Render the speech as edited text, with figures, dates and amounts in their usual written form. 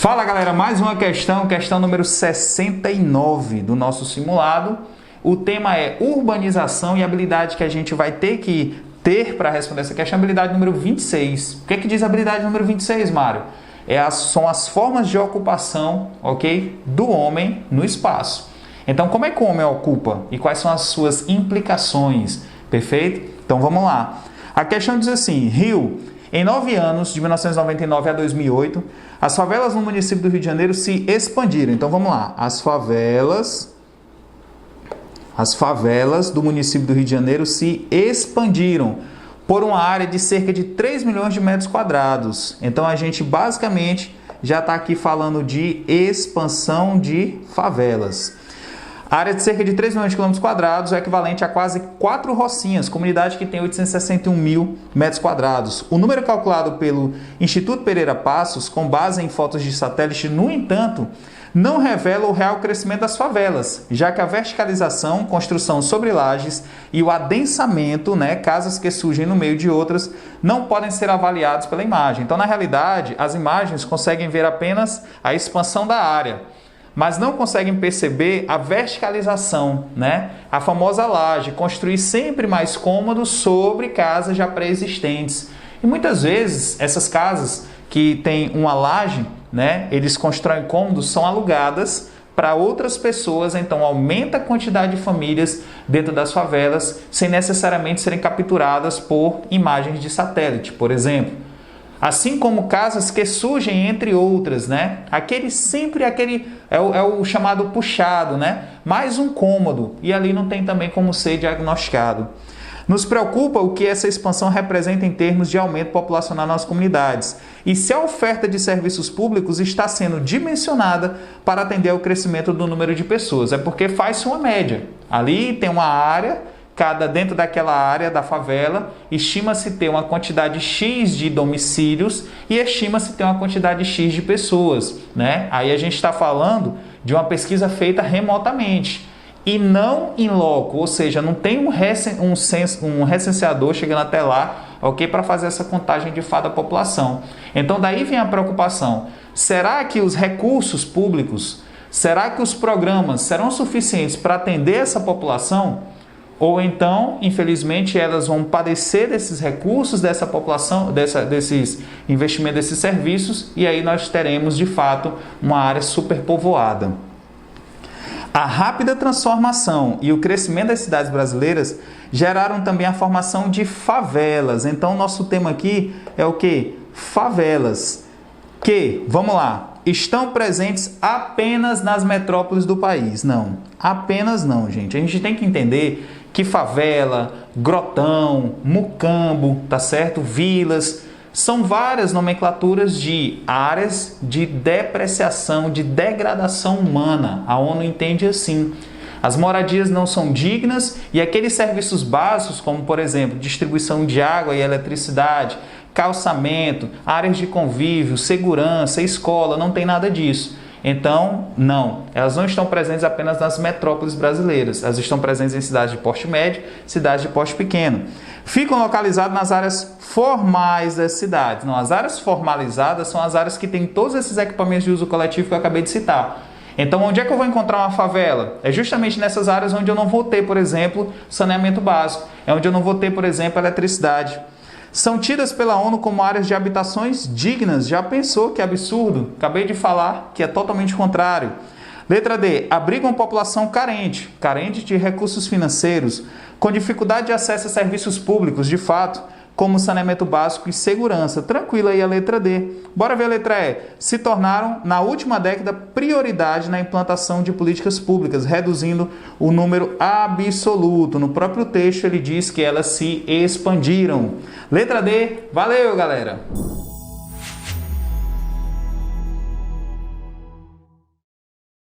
Fala galera, mais uma questão número 69 do nosso simulado. O tema é urbanização e a habilidade que a gente vai ter que ter para responder essa questão, habilidade número 26. O que é que diz a habilidade número 26, Mário? São as formas de ocupação, ok, do homem no espaço. Então, como é que o homem ocupa e quais são as suas implicações? Perfeito? Então, vamos lá. A questão diz assim, Rio, em 9 anos, de 1999 a 2008, as favelas no município do Rio de Janeiro se expandiram. Então, vamos lá. As favelas do município do Rio de Janeiro se expandiram por uma área de cerca de 3 milhões de metros quadrados. Então, a gente basicamente já está aqui falando de expansão de favelas. A área de cerca de 3 milhões de quilômetros quadrados é equivalente a quase 4 Rocinhas, comunidade que tem 861 mil metros quadrados. O número calculado pelo Instituto Pereira Passos, com base em fotos de satélite, no entanto, não revela o real crescimento das favelas, já que a verticalização, construção sobre lajes e o adensamento, casas que surgem no meio de outras, não podem ser avaliados pela imagem. Então, na realidade, as imagens conseguem ver apenas a expansão da área, mas não conseguem perceber a verticalização, a famosa laje, construir sempre mais cômodos sobre casas já pré-existentes. E muitas vezes essas casas que têm uma laje, eles constroem cômodos, são alugadas para outras pessoas, então aumenta a quantidade de famílias dentro das favelas, sem necessariamente serem capturadas por imagens de satélite, por exemplo. Assim como casas que surgem entre outras, Aquele é o chamado puxado, Mais um cômodo, e ali não tem também como ser diagnosticado. Nos preocupa o que essa expansão representa em termos de aumento populacional nas comunidades e se a oferta de serviços públicos está sendo dimensionada para atender ao crescimento do número de pessoas. É porque faz-se uma média. Ali tem uma área, dentro daquela área da favela, estima-se ter uma quantidade X de domicílios e estima-se ter uma quantidade X de pessoas. Aí a gente está falando de uma pesquisa feita remotamente e não in loco, ou seja, não tem um recenseador chegando até lá, para fazer essa contagem de fato da população. Então daí vem a preocupação. Será que os recursos públicos, será que os programas serão suficientes para atender essa população? Ou então, infelizmente, elas vão padecer desses recursos dessa população, desses investimentos, desses serviços, e aí nós teremos, de fato, uma área superpovoada. A rápida transformação e o crescimento das cidades brasileiras geraram também a formação de favelas. Então, nosso tema aqui é o quê? Favelas. Que, vamos lá, estão presentes apenas nas metrópoles do país. Não, apenas não, gente. A gente tem que entender que favela, grotão, mucambo, tá certo? Vilas, são várias nomenclaturas de áreas de depreciação, de degradação humana. A ONU entende assim. As moradias não são dignas e aqueles serviços básicos, como por exemplo, distribuição de água e eletricidade, calçamento, áreas de convívio, segurança, escola, não tem nada disso. Então, não, elas não estão presentes apenas nas metrópoles brasileiras, elas estão presentes em cidades de porte médio, cidades de porte pequeno. Ficam localizadas nas áreas formais das cidades. Não, as áreas formalizadas são as áreas que têm todos esses equipamentos de uso coletivo que eu acabei de citar. Então, onde é que eu vou encontrar uma favela? É justamente nessas áreas onde eu não vou ter, por exemplo, saneamento básico, é onde eu não vou ter, por exemplo, eletricidade. São tidas pela ONU como áreas de habitações dignas. Já pensou que absurdo? Acabei de falar que é totalmente contrário. Letra D. Abrigam população carente de recursos financeiros, com dificuldade de acesso a serviços públicos, de fato, como saneamento básico e segurança. Tranquila aí a letra D. Bora ver a letra E. Se tornaram, na última década, prioridade na implantação de políticas públicas, reduzindo o número absoluto. No próprio texto ele diz que elas se expandiram. Letra D. Valeu, galera!